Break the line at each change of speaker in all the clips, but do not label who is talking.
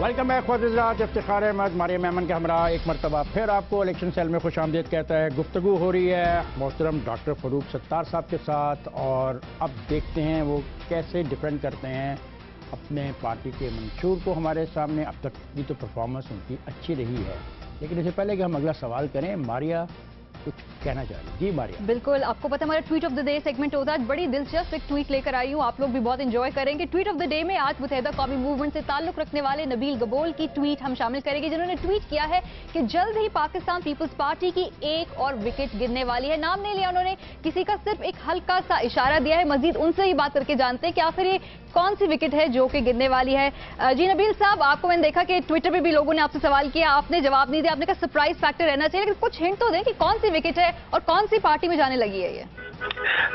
Welcome back ख़ुद इफ्तिखार अहमद मारिया मेमन के हमरा एक मरतबा फिर आपको इलेक्शन सेल में खुश आमदीद कहता है। गुफ्तगू हो रही है मोहतरम डॉक्टर फ़रूक सत्तार साहब के साथ, और अब देखते हैं वो कैसे डिफेंड करते हैं अपने पार्टी के मंशूर को हमारे सामने। अब तक की तो परफॉर्मेंस उनकी अच्छी रही है, लेकिन इससे पहले कि हम अगला सवाल करें, मारिया कुछ कहना चाह रही। जी मारिया।
बिल्कुल, आपको पता है हमारा tweet of the day segment होता है। बड़ी दिलचस्प एक ट्वीट लेकर आई हूँ, आप लोग भी बहुत एंजॉय करेंगे। ट्वीट ऑफ द डे में आज मुत्तहिदा कौमी मूवमेंट से ताल्लुक रखने वाले नबील गबोल की ट्वीट हम शामिल करेंगे, जिन्होंने ट्वीट किया है कि जल्द ही पाकिस्तान पीपल्स पार्टी की एक और विकेट गिरने वाली है। नाम नहीं लिया उन्होंने, किसी का सिर्फ एक हल्का सा इशारा दिया है। मजीद उनसे ही बात करके जानते हैं कि आखिर ये कौन सी विकेट है जो कि गिरने वाली है। जी नबील साहब, आपको मैंने देखा कि ट्विटर पे भी लोगों ने आपसे सवाल किया, आपने जवाब नहीं दिया। आपने कहा सरप्राइज फैक्टर रहना चाहिए, लेकिन कुछ हिंट तो दें कि कौन सी विकेट है और कौन सी पार्टी में जाने लगी है ये।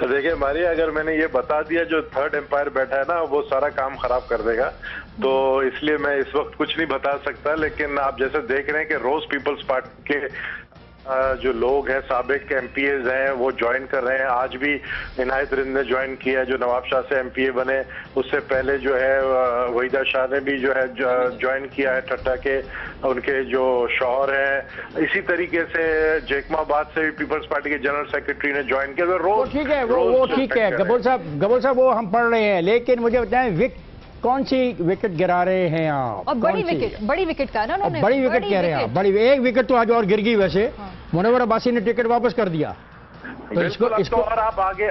देखिए मारिया, अगर मैंने ये बता दिया जो थर्ड एम्पायर बैठा है ना, वो सारा काम खराब कर देगा, तो इसलिए मैं इस वक्त कुछ नहीं बता सकता। लेकिन आप जैसे देख रहे हैं कि रोज पीपल्स पार्टी के जो लोग हैं, साबिक एमपीएज हैं, वो ज्वाइन कर रहे हैं। आज भी इनायत रिंद ने ज्वाइन किया है, जो नवाब शाह से एमपीए बने। उससे पहले जो है वहीदा शाह ने भी जो है ज्वाइन किया है, ठट्टा के उनके जो शौहर हैं। इसी तरीके से जैकमाबाद से भी पीपल्स पार्टी के जनरल सेक्रेटरी ने ज्वाइन किया। तो रोज
ठीक है, वो ठीक है गबोल साहब वो हम पढ़ रहे हैं, लेकिन मुझे बताएं कौन सी विकेट गिरा रहे हैं आप?
और बड़ी विकेट का ना उन्होंने,
बड़ी विकेट कह रहे हैं। बड़ी एक विकेट तो आज और गिर गई। वैसे मुनव्वर अब्बासी ने टिकट वापस कर दिया, तो इसको
और आप आगे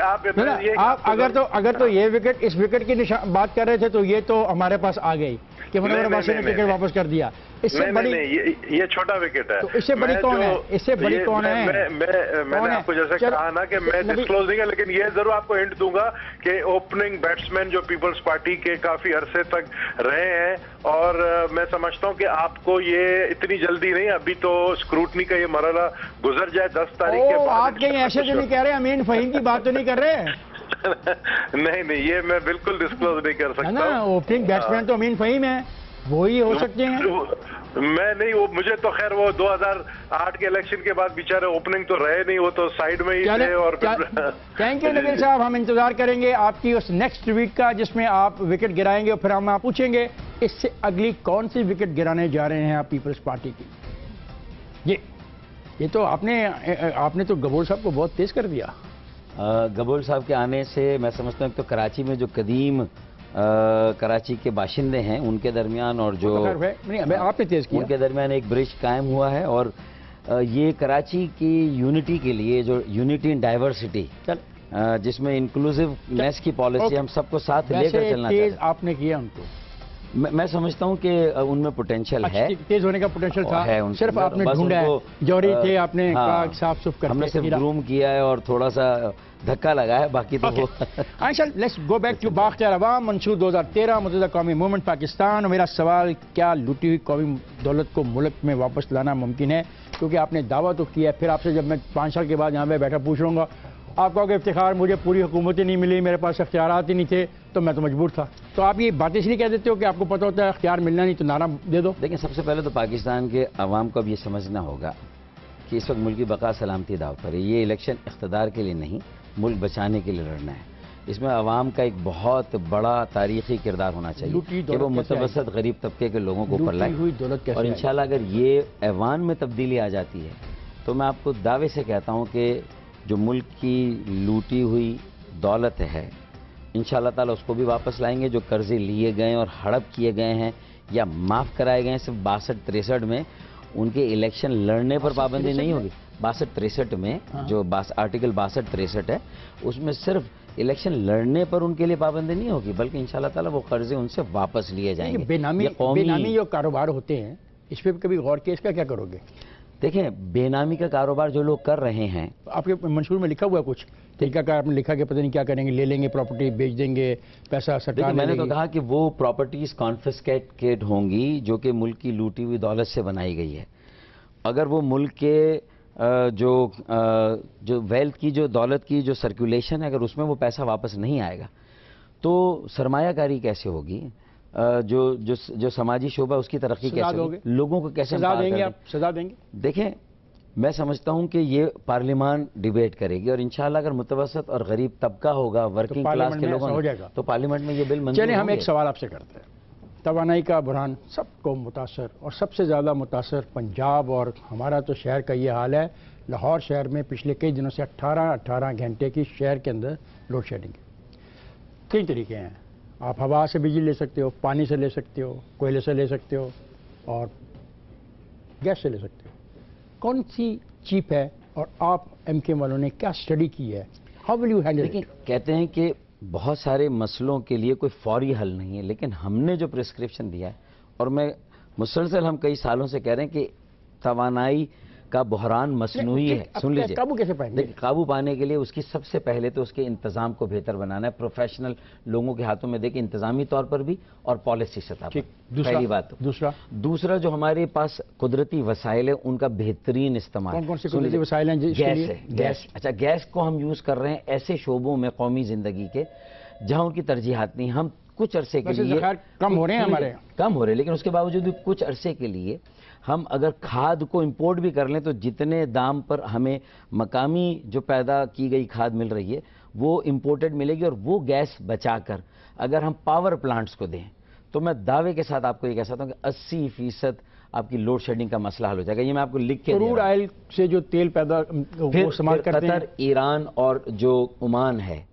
अगर तो ये विकेट, इस विकेट की बात कर रहे थे, तो ये तो हमारे पास आ गई कि मुनव्वर अब्बासी ने टिकट वापस कर दिया। इससे बड़ी
ये छोटा विकेट है।
तो इससे बड़ी कौन है? इससे बड़ी कौन है?
मैंने आपको जैसे कहा ना कि मैं डिस्क्लोज नहीं, लेकिन ये जरूर आपको हिंट दूंगा कि ओपनिंग बैट्समैन जो पीपल्स पार्टी के काफी अरसे तक रहे हैं, और मैं समझता हूं कि आपको ये इतनी जल्दी नहीं, अभी तो स्क्रूटनी का ये मरहला गुजर जाए 10 तारीख के बाद।
आप कहीं ऐसे तो नहीं कह रहे अमीन फहीम की बात तो नहीं कर रहे?
नहीं, ये मैं बिल्कुल डिस्क्लोज नहीं कर सकता।
ओपनिंग बैट्समैन तो अमीन फहीम है, वो ही हो सकते हैं।
मैं नहीं, वो मुझे तो खैर वो 2008 के इलेक्शन के बाद बेचारे ओपनिंग तो रहे नहीं, वो तो साइड में ही थे। और
थैंक यू नबील साहब, हम इंतजार करेंगे आपकी उस नेक्स्ट ट्वीट का जिसमें आप विकेट गिराएंगे, और फिर हम आप पूछेंगे इससे अगली कौन सी विकेट गिराने जा रहे हैं आप पीपल्स पार्टी की। ये तो आपने तो गबोल साहब को बहुत तेज कर दिया।
गबोल साहब के आने से मैं समझता हूँ तो कराची में जो कदीम कराची के बाशिंदे हैं उनके दरमियान और जो
आपने तेज किया,
उनके दरमियान एक ब्रिज कायम हुआ है। और ये कराची की यूनिटी के लिए, जो यूनिटी इन डाइवर्सिटी, जिसमें इंक्लूसिवनेस की पॉलिसी हम सबको साथ लेकर चलना चाहिए,
आपने किया उनको।
मैं समझता हूँ कि उनमें पोटेंशियल है,
तेज होने का पोटेंशियल था, सिर्फ आपने ढूंढा है। जौहरी थे, आपने साफ सुफ कर,
हमने सिर्फ ग्रूम किया है और थोड़ा सा धक्का लगा है, बाकी तो
लेट्स गो बैक टू बाख्तियार अवाम मंशूर 2013 मुत्तहिदा कौमी मूवमेंट पाकिस्तान। मेरा सवाल, क्या लूटी हुई कौमी दौलत को मुल्क में वापस लाना मुमकिन है? क्योंकि आपने दावा तो किया है, फिर आपसे जब मैं 5 साल के बाद यहाँ पे बैठा पूछ लूँगा, आप कहोगे इफ्तिखार मुझे पूरी हुकूमत ही नहीं मिली, मेरे पास अख्तियारात ही नहीं थे, तो मैं तो मजबूर था। तो आप ये बातें इसलिए कह देते हो कि आपको पता होता है अख्तियार मिलना नहीं, तो नारा दे दो।
देखिए, सबसे पहले तो पाकिस्तान के अवाम को अब ये समझना होगा कि इस वक्त मुल्क की बका सलामती दाव पर है। ये इलेक्शन इख्तिदार के लिए नहीं, मुल्क बचाने के लिए लड़ना है। इसमें अवाम का एक बहुत बड़ा तारीखी किरदार होना चाहिए कि वो मुतवसत गरीब तबके के लोगों को ऊपर लाए। और इंशाल्लाह अगर ये ऐवान में तब्दीली आ जाती है, तो मैं आपको दावे से कहता हूँ कि जो मुल्क की लूटी हुई दौलत है, इंशाअल्लाह ताला उसको भी वापस लाएंगे। जो कर्जे लिए गए और हड़प किए गए हैं या माफ़ कराए गए हैं सिर्फ 62-63 में, उनके इलेक्शन लड़ने पर पाबंदी नहीं होगी। 62-63 में जो आर्टिकल 62-63 है, उसमें सिर्फ इलेक्शन लड़ने पर उनके लिए पाबंदी नहीं होगी, बल्कि इंशाअल्लाह ताला वो कर्जे उनसे वापस लिए जाएंगे।
बेनामी जो कारोबार होते हैं, इस पर कभी गौर किया? इसका क्या करोगे?
देखें, बेनामी का कारोबार जो लोग कर रहे हैं,
आपके मंशूर में लिखा हुआ कुछ तरीकाकार आपने लिखा कि पता नहीं क्या करेंगे, ले लेंगे प्रॉपर्टी, बेच देंगे, पैसा सरकार।
मैंने तो कहा कि वो प्रॉपर्टीज कॉन्फिस्केटेड होंगी जो कि मुल्क की लूटी हुई दौलत से बनाई गई है। अगर वो मुल्क के जो वेल्थ की, जो दौलत की जो सर्कुलेशन है, अगर उसमें वो पैसा वापस नहीं आएगा, तो सरमायाकारी कैसे होगी? जो समाजी शोबा उसकी तरक्की कैसे होगी? लोगों को कैसे
सजा देंगे? आप सजा देंगे?
देखें, मैं समझता हूं कि ये पार्लियामान डिबेट करेगी, और इंशाल्लाह अगर मुतवसत और गरीब तबका होगा, वर्किंग क्लास के लोगों,
हो जाएगा,
तो पार्लियामेंट में ये बिल मंजूर।
चलिए हम एक सवाल आपसे करते हैं तवानाई का बुरहान सबको मुतासर, और सबसे ज़्यादा मुतासर पंजाब, और हमारा तो शहर का ये हाल है। लाहौर शहर में पिछले कई दिनों से 18 घंटे की शहर के अंदर लोड शेडिंग। कई तरीके हैं, आप हवा से बिजली ले सकते हो, पानी से ले सकते हो, कोयले से ले सकते हो, और गैस से ले सकते हो। कौन सी चीप है, और आप MK वालों ने क्या स्टडी की है? How will you handle it?
कहते हैं कि बहुत सारे मसलों के लिए कोई फौरी हल नहीं है, लेकिन हमने जो प्रिस्क्रिप्शन दिया है, और मैं मुसलसल हम कई सालों से कह रहे हैं कि तवानाई का बहरान मसनूई है। सुन लीजिए,
काबू कैसे पाएंगे?
देखिए, काबू पाने के लिए उसकी सबसे पहले तो उसके इंतजाम को बेहतर बनाना है, प्रोफेशनल लोगों के हाथों में देखिए, इंतजामी तौर पर भी और पॉलिसी सतह पर। पहली बात। दूसरा जो हमारे पास कुदरती वसाइल है उनका बेहतरीन इस्तेमाल।
कौन कौन से कुदरती वसाइल हैं?
गैस है, गैस। अच्छा, गैस को हम यूज कर रहे हैं ऐसे शोबों में कौमी जिंदगी के जहां उनकी तरजीहात नहीं। हम कुछ अरसे के लिए
कम हो रहे हैं, हमारे
कम हो रहे हैं, लेकिन उसके बावजूद भी कुछ अरसे के लिए हम अगर खाद को इंपोर्ट भी कर लें तो जितने दाम पर हमें मकामी जो पैदा की गई खाद मिल रही है वो इंपोर्टेड मिलेगी, और वो गैस बचाकर अगर हम पावर प्लांट्स को दें तो मैं दावे के साथ आपको ये कह सकता हूं कि 80% आपकी लोड शेडिंग का मसला हल हो जाएगा। ये मैं आपको लिख के
क्रूड ऑयल से जो तेल पैदा इस्तेमाल करते हैं,
कतर, ईरान और जो ओमान है,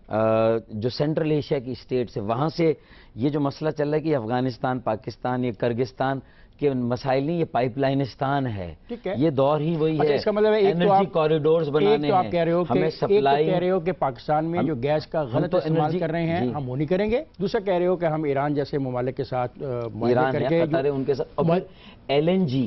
जो सेंट्रल एशिया की स्टेट से, वहां से ये जो मसला चल रहा है कि अफगानिस्तान, पाकिस्तान, ये किर्गिस्तान के मसाइल नहीं, ये पाइपलाइनिस्तान है। ये दौर ही वही है।
इसका मतलब है
एनर्जी कॉरिडोर्स बनाने हैं।
आप कह रहे हो
हमें
सप्लाई, कह रहे हो कि पाकिस्तान में जो गैस का गलत इस्तेमाल कर रहे हैं हम वो नहीं करेंगे। दूसरा कह रहे हो कि हम ईरान जैसे ममालिक के साथ
उनके साथ LNG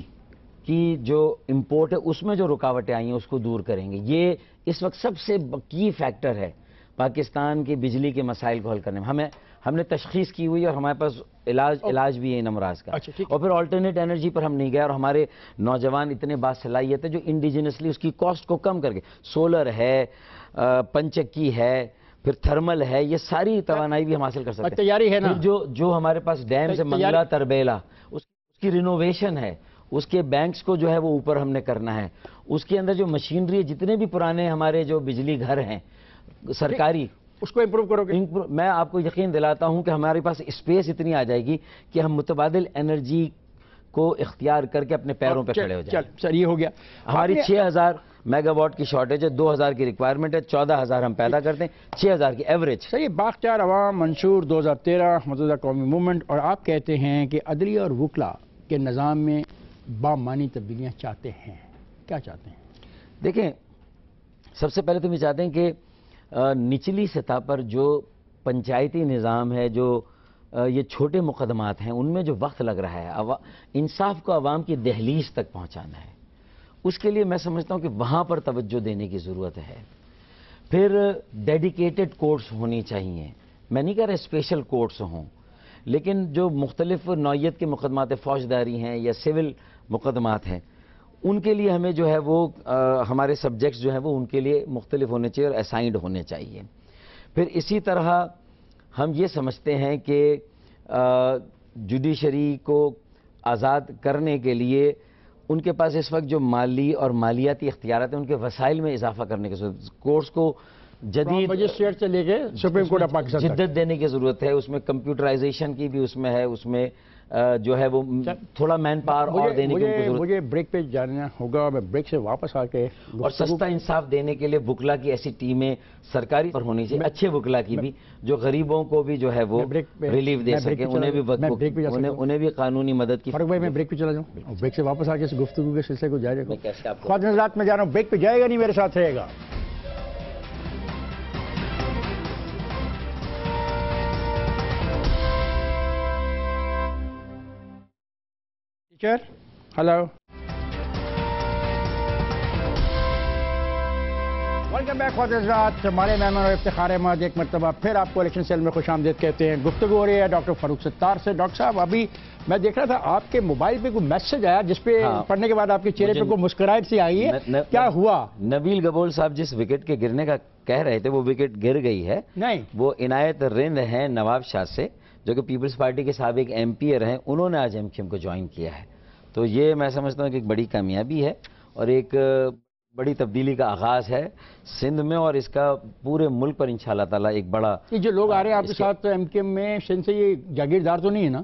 की जो इंपोर्ट है उसमें जो रुकावटें आई हैं उसको दूर करेंगे। ये इस वक्त सबसे की फैक्टर है पाकिस्तान की बिजली के मसाइल को हल करने में। हमने तशखीस की हुई और हमारे पास इलाज भी है इन अमराज का। और फिर ऑल्टरनेट एनर्जी पर हम नहीं गए, और हमारे नौजवान इतने बासलाहियत है जो इंडिजिनसली उसकी कॉस्ट को कम करके, सोलर है, पंचक्की है, फिर थर्मल है, ये सारी तवानाई भी हम हासिल कर सकते हैं।
तैयारी है ना?
जो हमारे पास डैम से मंगला तरबेला उसकी रिनोवेशन है, उसके बैंक्स को जो है वो ऊपर हमने करना है, उसके अंदर जो मशीनरी है, जितने भी पुराने हमारे जो बिजली घर हैं सरकारी,
उसको इंप्रूव करोगे?
मैं आपको यकीन दिलाता हूं कि हमारे पास स्पेस इतनी आ जाएगी कि हम मुतबादिल एनर्जी को इख्तियार करके अपने पैरों पे खड़े हो जाएं।
सर, ये हो गया।
हमारी 6000 मेगावाट की शॉर्टेज है, 2000 की रिक्वायरमेंट है, 14000 हम पैदा करते हैं, 6000 की एवरेज।
सर, ये बाख्तियार अवाम मंशूर 2013 मौजूदा कौमी मूवमेंट, और आप कहते हैं कि अदलिया और वकला के निज़ाम में बामानी तब्दीलियाँ चाहते हैं। क्या चाहते हैं?
देखें, सबसे पहले तो हम चाहते हैं कि निचली सतह पर जो पंचायती निज़ाम है, जो ये छोटे मुकदमात हैं, उनमें जो वक्त लग रहा है इंसाफ को आवाम की दहलीज तक पहुंचाना है, उसके लिए मैं समझता हूं कि वहां पर तवज्जो देने की ज़रूरत है। फिर डेडिकेटेड कोर्ट्स होनी चाहिए। मैं नहीं कह रहा स्पेशल कोर्ट्स हों, लेकिन जो मुख्तलिफ नौइयत के मुकदमात, फौजदारी हैं या सिविल मुकदमात हैं, उनके लिए हमें जो है वो हमारे सब्जेक्ट्स जो हैं वो उनके लिए मुख्तलिफ होने चाहिए और असाइंड होने चाहिए। फिर इसी तरह हम ये समझते हैं कि जुडिशरी को आज़ाद करने के लिए उनके पास इस वक्त जो माली और मालियाती इख्तियारात हैं, उनके वसाइल में इजाफा करने की ज़रूरत, कोर्ट्स को जदीद
मजिस्ट्रेट से लेके सुप्रीम कोर्ट ऑफ पाकिस्तान
जिद्दत देने की ज़रूरत है। उसमें कंप्यूटराइजेशन की भी उसमें है, उसमें जो है वो थोड़ा मैन पावर और देने की उनको जरूरत।
मुझे ब्रेक पे जाना होगा, मैं ब्रेक से वापस आके
और सस्ता इंसाफ देने के लिए वकला की ऐसी टीमें सरकारी पर होनी चाहिए, अच्छे वकला की भी, जो गरीबों को भी जो है वो रिलीफ दे सके, उन्हें भी कानूनी मदद की।
भाई, मैं ब्रेक पे चला जाऊँ, ब्रेक से वापस आके इस गुफ्तगू के सिलसिले को जारी रखूँ। ख्वाजा हज़रात, मैं जा रहा हूँ, ब्रेक पे जाएगा नहीं, मेरे साथ रहेगा। हेलो, वेलकम बैक ख्वाजा हज़रात। हमारे मेहमान और इफ्तिखार अहमद एक मरतबा फिर आपको इलेक्शन सेल में खुश आमदीद कहते हैं। गुफ्तगू हो रही है डॉक्टर फारूक सत्तार से। डॉक्टर साहब, अभी मैं देख रहा था आपके मोबाइल पे कोई मैसेज आया जिसपे पढ़ने के बाद आपके चेहरे पे कोई मुस्कुराहट सी आई है। क्या हुआ?
नबील गबोल साहब जिस विकेट के गिरने का कह रहे थे वो विकेट गिर गई है।
नहीं,
वो इनायत रिंद है नवाब शाह से, जो कि पीपल्स पार्टी के साबिक एमपीयर हैं, उन्होंने आज एमक्यूएम को ज्वाइन किया है। तो ये मैं समझता हूँ कि एक बड़ी कामयाबी है और एक बड़ी तब्दीली का आगाज है सिंध में, और इसका पूरे मुल्क पर इंशाअल्लाह ताला एक बड़ा।
ये जो लोग आ रहे हैं आपके साथ एमक्यूएम में, सिंध से, ये जागीरदार तो नहीं है ना?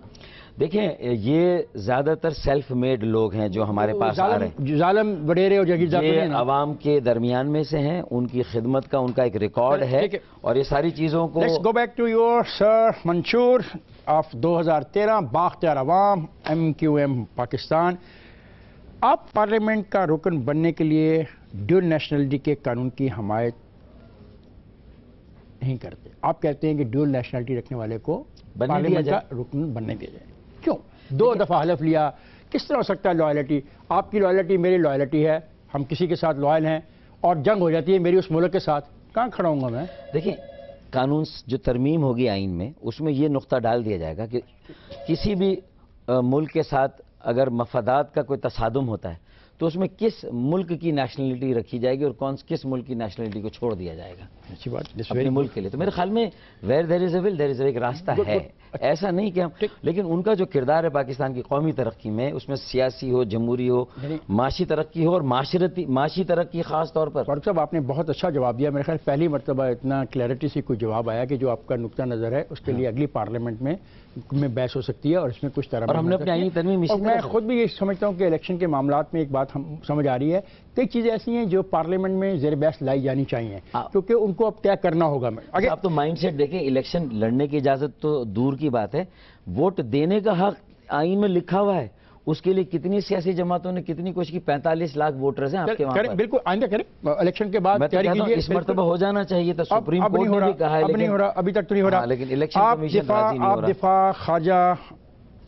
دیکھیں یہ زیادہ تر سیلف میڈ لوگ ہیں جو ہمارے پاس آ رہے ہیں،
ظالم وڈیرے اور جگیردار
یہ عوام کے درمیان میں سے ہیں، ان کی خدمت کا ان کا ایک ریکارڈ ہے، اور یہ ساری چیزوں کو
let's go back to your sir منشور آف 2013 بااختیار عوام MQM پاکستان. آپ پارلیمنٹ کا رکن بننے کے لیے ڈیول نیشنلٹی کے قانون کی حمایت نہیں کرتے. آپ کہتے ہیں کہ ڈیول نیشنلٹی رکھنے والے کو پارلیمنٹ کا رکن بننے دیا جائے. کیوں؟ 2 دفعہ حلف لیا. کس طرح ہو سکتا ہے لائلٹی؟ آپ کی لائلٹی میری لائلٹی ہے، ہم کسی کے ساتھ لائل ہیں، اور جنگ ہو جاتی ہے میری اس ملک کے ساتھ، کہاں کھڑا ہوں گا میں؟
دیکھیں قانون جو ترمیم ہوگی آئین میں، اس میں یہ نقطہ ڈال دیا جائے گا کہ کسی بھی ملک کے ساتھ اگر مفادات کا کوئی تصادم ہوتا ہے تو اس میں کس ملک کی نیشنلٹی رکھی جائے گی اور کس ملک کی نیشنلٹی کو چھوڑ دیا جائے گا
اچھی بات
اپنے ملک کے لیے. تو میرے خیال میں ویئر دیر از اے ول دیر از اے ایک راستہ ہے، ایسا نہیں کہ ہم، لیکن ان کا جو کردار ہے پاکستان کی قومی ترقی میں، اس میں سیاسی ہو، جمہوری ہو، معاشی ترقی ہو، اور معاشی ترقی خاص طور پر.
فاروق صاحب آپ نے بہت اچھا جواب دیا. میرے خیال پہلی مرتبہ اتنا کلیئرٹی سے کوئی جواب آیا کہ جو آپ کا نقطہ نظر ہے اس کے لیے اگلی پارلیمنٹ میں بحث ہو سکتی ہے اور اس میں کچھ طرح.
اور ہم نے اپنی آئینی ترمیم اسی
میں خود بھی یہ سمجھتا ہوں کہ الیکشن کے معاملات میں ایک بات ہم سمجھ آ رہی ہے، کئی چیزیں ایسی ہیں جو پارلیمنٹ میں زیر بحث لائی جانی چاہیے کیونکہ ان کو اب طے کرنا ہوگا.
اگر آپ تو مائنڈ سیٹ دیکھیں، الیکشن لڑنے کی اجازت تو دور کی بات ہے، ووٹ دینے کا حق آئین میں لکھا ہوا ہے. اس کے لیے کتنی سیاسی جماعتوں نے کتنی کوشش کی، 45 لاکھ ووٹرز ہیں آپ کے وہاں پر.
بالکل آئندہ کریں الیکشن کے بعد.
میں تو کہتا ہوں اس مرتبہ ہو جانا چاہیے تھا، سپریم کورٹ نے بھی کہا ہے،
اب نہیں ہو رہا، ابھی تک تو نہیں ہو رہا.
لیکن الیکشن کمیشن راضی نہیں ہو رہا.
آپ دفاع، خارجہ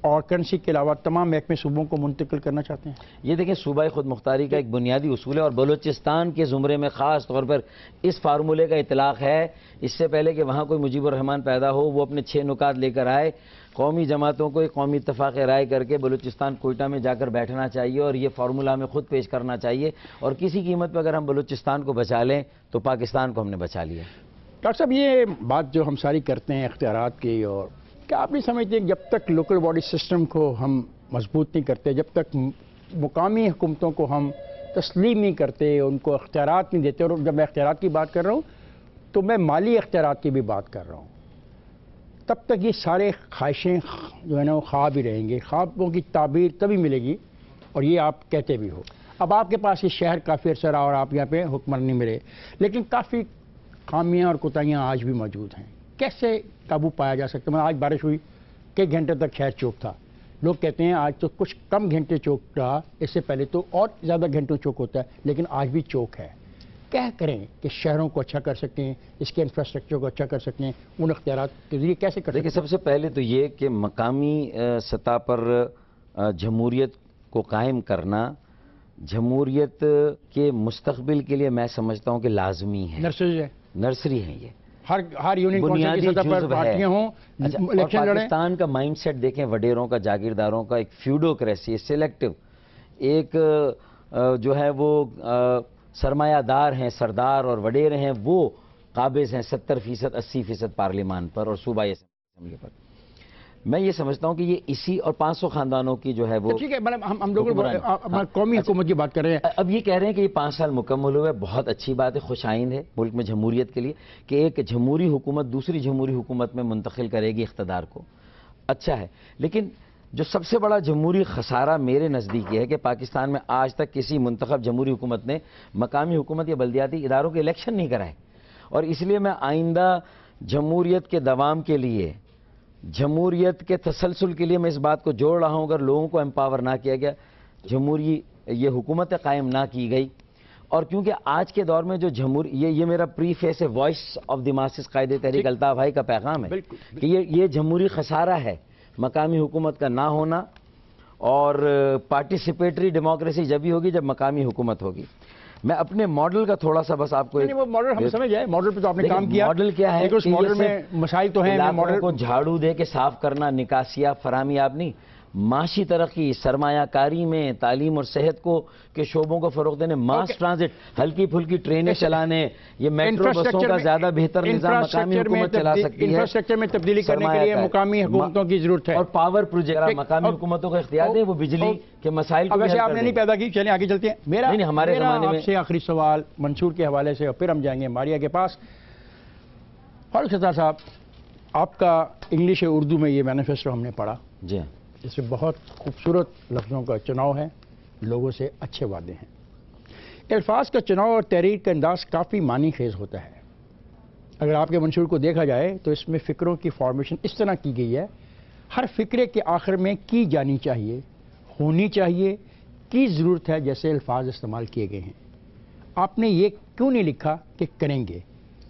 اور کرنسی کے علاوہ تمام محکمے صوبوں کو منتقل کرنا چاہتے ہیں؟
یہ دیکھیں صوبائی خود مختاری کا ایک بنیادی اصول ہے، اور بلوچستان کے زمرے میں خاص طور پر اس فارمولے کا اطلاق ہے. اس سے پہلے کہ وہاں کوئی مجیب الرحمان پیدا ہو، وہ اپنے 6 نکات لے کر آئے. قومی جماعتوں کو ایک قومی اتفاق رائے کر کے بلوچستان کوئٹہ میں جا کر بیٹھنا چاہیے، اور یہ فارمولہ ہمیں خود پیش کرنا چاہیے. اور کسی قیمت پہ اگر ہم بلوچستان کو بچا لیں تو پاکستان کو ہم نے بچا لیا.
ڈاکٹر صاحب یہ بات جو ہم ساری کرتے ہیں اختیارات کی، اور کیا آپ نہیں سمجھتے جب تک لوکل باڈی سسٹم کو ہم مضبوط نہیں کرتے، جب تک مقامی حکومتوں کو ہم تسلیم نہیں کرتے، ان کو اختیارات نہیں دیتے، اور جب میں اختیارات کی بات کر رہا ہوں تو میں مالی اختیارات کی بھی بات کر رہا ہوں، تب تک یہ سارے خواہشیں جو ہے نا وہ خواب ہی رہیں گے. خوابوں کی تعبیر تبھی ملے گی، اور یہ آپ کہتے بھی ہو. اب آپ کے پاس یہ شہر کافی عرصہ رہا اور آپ یہاں پہ حکمران نہیں ملے، لیکن کافی خامیاں اور کوتاہیاں آج بھی موجود ہیں. کیسے قابو پایا جا سکتا ہے؟ آج بارش ہوئی، کئی گھنٹے تک شہر چوک تھا. لوگ کہتے ہیں آج تو کچھ کم گھنٹے چوک رہا، اس سے پہلے تو اور زیادہ گھنٹوں چوک ہوتا ہے، لیکن آج بھی چوک ہے. کیا کریں کہ شہروں کو اچھا کر سکیں، اس کے انفراسٹرکچر کو اچھا کر سکیں، ان اختیارات کے ذریعے کیسے کر سکیں؟
دیکھیں سب سے پہلے تو یہ کہ مقامی سطح پر جمہوریت کو قائم کرنا جمہوریت کے مستقبل کے لیے میں سمجھتا ہوں کہ لازمی ہے. نرسری ہے یہ،
ہر یونین کونسل کی سطح پر پارٹیاں ہوں، الیکشن لڑیں.
پاکستان کا مائنڈ سیٹ دیکھیں، وڈیروں کا، جاگیرداروں کا، ایک فیوڈوکریسی، سلیکٹو، ایک جو ہے وہ سرمایہ دار ہیں، سردار اور وڈیر ہیں، وہ قابض ہیں 70%، 80% پارلیمان پر اور صوبائی اسمبلی پر. میں یہ سمجھتا ہوں کہ یہ اسی اور 500 خاندانوں کی جو ہے وہ
ٹھیک ہے. ہم لوگ قومی حکومت کی بات کر رہے ہیں.
اب یہ کہہ رہے ہیں کہ یہ 5 سال مکمل ہوئے، بہت اچھی بات ہے، خوش آئند ہے ملک میں جمہوریت کے لیے کہ ایک جمہوری حکومت دوسری جمہوری حکومت میں منتقل کرے گی اقتدار کو. اچھا ہے، لیکن جو سب سے بڑا جمہوری خسارہ میرے نزدیک یہ ہے کہ پاکستان میں آج تک کسی منتخب جمہوری حکومت نے مقامی حکومت یا بلدیاتی اداروں کے الیکشن نہیں کرائے. اور اس لیے میں آئندہ جمہوریت کے دوام کے لیے، جمہوریت کے تسلسل کے لیے میں اس بات کو جوڑ رہا ہوں، اگر لوگوں کو امپاور نہ کیا گیا، جمہوری یہ حکومت قائم نہ کی گئی. اور کیونکہ آج کے دور میں جو یہ میرا پری فیس ہے، وائس آف دی ماسز قائد تحریک الطاف بھائی کا پیغام ہے کہ یہ جمہوری خسارہ ہے مقامی حکومت کا نہ ہونا، اور پارٹیسپیٹری ڈیموکریسی جب ہی ہوگی جب مقامی حکومت ہوگی. میں اپنے ماڈل کا تھوڑا سا بس آپ کو
وہ ماڈل ہم سمجھ جائے، ماڈل پہ تو آپ نے کام کیا.
ماڈل کیا ہے؟
اس ماڈل میں مسائل تو ہیں.
ماڈل کو جھاڑو دے کے صاف کرنا، نکاسیہ فراہمی آپ نہیں، معاشی ترقی، سرمایہ کاری میں، تعلیم اور صحت کو کے شعبوں کو فروغ دینے، ماس ٹرانزٹ، ہلکی پھلکی ٹرینیں چلانے، یہ میٹرو بسوں کا زیادہ بہتر نظام مقامی حکومت چلا سکتی ہے.
انفراسٹرکچر میں تبدیلی کرنے کے لیے مقامی حکومتوں کی ضرورت ہے.
اور پاور پروجیکٹ مقامی حکومتوں کو اختیار دیں، وہ بجلی کے مسائل کو
ویسے آپ نے نہیں پیدا کی. چلیں آگے چلتے ہیں. میرا
ہمارے زمانے میں
آپ سے آخری سوال منصور کے حوالے سے، اور پھر ہم جائیں گے ماریا کے پاس. فاروق ستار صاحب، آپ کا انگلش اور اردو میں یہ مینیفیسٹو ہم نے پڑھا.
جی،
اس میں بہت خوبصورت لفظوں کا چناؤ ہے، لوگوں سے اچھے وعدے ہیں۔ الفاظ کا چناؤ اور تحریر کا انداز کافی معنی خیز ہوتا ہے۔ اگر آپ کے منشور کو دیکھا جائے تو اس میں فکروں کی فارمیشن اس طرح کی گئی ہے، ہر فکرے کے آخر میں کی جانی چاہیے، ہونی چاہیے، کی ضرورت ہے جیسے الفاظ استعمال کیے گئے ہیں۔ آپ نے یہ کیوں نہیں لکھا کہ کریں گے؟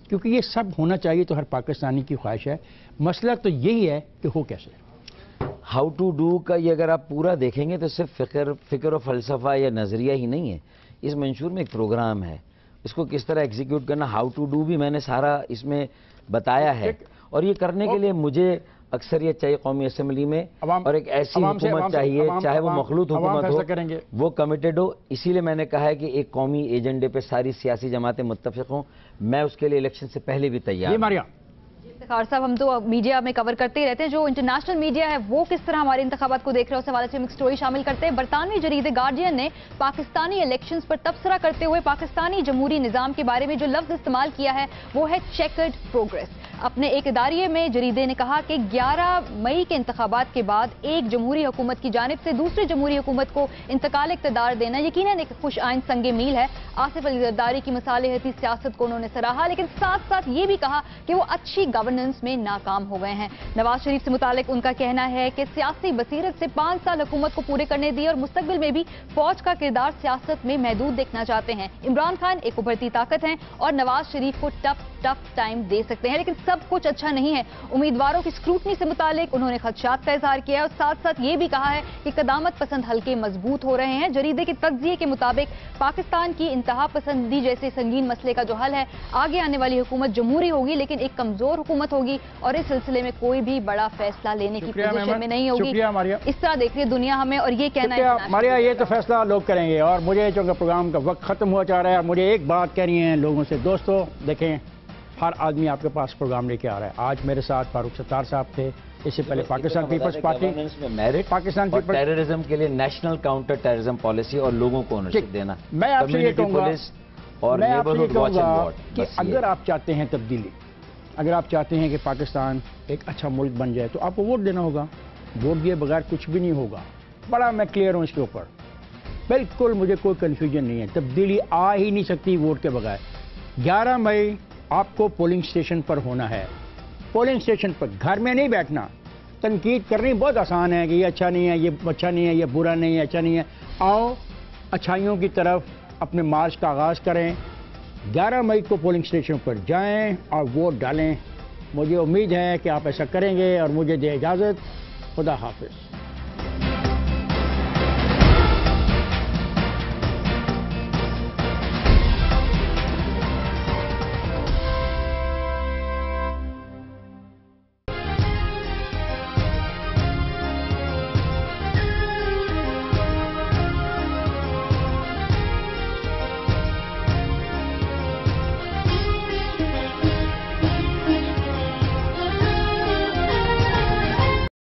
کیونکہ یہ سب ہونا چاہیے تو ہر پاکستانی کی خواہش ہے، مسئلہ تو یہی ہے کہ ہو کیسے۔
ہاؤ ٹو ڈو کا یہ اگر آپ پورا دیکھیں گے تو صرف فکر و فلسفہ یا نظریہ ہی نہیں ہے، اس منشور میں ایک پروگرام ہے، اس کو کس طرح ایگزیکیوٹ کرنا، ہاؤ ٹو ڈو بھی میں نے سارا اس میں بتایا ہے، اور یہ کرنے کے لیے مجھے اکثریت چاہیے قومی اسمبلی میں، اور ایک ایسی حکومت چاہیے چاہے وہ مخلوط حکومت ہو، وہ کمیٹڈ ہو۔ اسی لیے میں نے کہا ہے کہ ایک قومی ایجنڈے پہ ساری سیاسی جماعتیں متفق ہوں، میں اس کے لیے الیکشن سے پہلے بھی تیار ہوں۔
افتخار صاحب، ہم تو میڈیا میں کور کرتے ہی رہتے ہیں، جو انٹرنیشنل میڈیا ہے وہ کس طرح ہمارے انتخابات کو دیکھ رہے ہیں اس حوالے سے ہم ایک سٹوری شامل کرتے ہیں۔ برطانوی جریدے گارڈین نے پاکستانی الیکشنز پر تبصرہ کرتے ہوئے پاکستانی جمہوری نظام کے بارے میں جو لفظ استعمال کیا ہے وہ ہے چیکرڈ پروگریس۔ اپنے ایک اداریے میں جریدے نے کہا کہ 11 مئی کے انتخابات کے بعد ایک جمہوری حکومت کی جانب سے دوسری جمہوری حکومت کو انتقال اقتدار دینا یقیناً ایک خوش آئند سنگ میل ہے۔ آصف علی زرداری کی مصالحتی سیاست کو انہوں نے سراہا، لیکن ساتھ ساتھ یہ بھی کہا کہ وہ اچھی گورننس میں ناکام ہو گئے ہیں۔ نواز شریف سے متعلق ان کا کہنا ہے کہ سیاسی بصیرت سے 5 سال حکومت کو پورے کرنے دی اور مستقبل میں بھی فوج کا کردار سیاست میں محدود دیکھنا چاہتے ہیں۔ عمران خان ایک ابھرتی طاقت ہیں اور نواز شریف کو ٹف ٹائم دے سکتے ہیں، لیکن سب کچھ اچھا نہیں ہے۔ امیدواروں کی اسکروٹنی سے متعلق انہوں نے خدشات کا اظہار کیا ہے اور ساتھ ساتھ یہ بھی کہا ہے کہ قدامت پسند حلقے مضبوط ہو رہے ہیں۔ جریدے کے تجزیے کے مطابق پاکستان کی انتہا پسندی جیسے سنگین مسئلے کا جو حل ہے، آگے آنے والی حکومت جمہوری ہوگی لیکن ایک کمزور حکومت ہوگی اور اس سلسلے میں کوئی بھی بڑا فیصلہ لینے کی پوزیشن میں نہیں ہوگی۔ اس طرح دیکھ رہی ہے دنیا ہمیں، اور یہ کہنا ہے
ماریا یہ تو فیصلہ لوگ کریں گے، اور مجھے چونکہ پروگرام کا وقت ختم ہوا جا رہا ہے اور مجھے ایک بات کہنی ہے لوگوں سے۔ دوستو دیکھیں، ہر آدمی آپ کے پاس پروگرام لے کے آ رہا ہے۔ آج میرے ساتھ فاروق ستار صاحب تھے، اس سے پہلے پاکستان پیپلز پارٹی پاکستان
ٹیررزم کے لیے نیشنل کاؤنٹر ٹیررزم پالیسی اور لوگوں کو اونرشپ دینا۔
میں آپ سے یہ کہوں گا کہ اگر آپ چاہتے ہیں تبدیلی، اگر آپ چاہتے ہیں کہ پاکستان ایک اچھا ملک بن جائے تو آپ کو ووٹ دینا ہوگا۔ ووٹ دیے بغیر کچھ بھی نہیں ہوگا، بڑا میں کلیئر ہوں اس کے اوپر، بالکل مجھے کوئی کنفیوژن نہیں ہے۔ تبدیلی آ ہی نہیں سکتی ووٹ کے بغیر۔ 11 مئی آپ کو پولنگ اسٹیشن پر ہونا ہے، پولنگ اسٹیشن پر، گھر میں نہیں بیٹھنا۔ تنقید کرنی بہت آسان ہے کہ یہ اچھا نہیں ہے، یہ اچھا نہیں ہے، یہ برا نہیں ہے، اچھا نہیں ہے۔ آؤ اچھائیوں کی طرف اپنے مارچ کا آغاز کریں، 11 مئی کو پولنگ اسٹیشن پر جائیں اور ووٹ ڈالیں۔ مجھے امید ہے کہ آپ ایسا کریں گے اور مجھے دے اجازت، خدا حافظ۔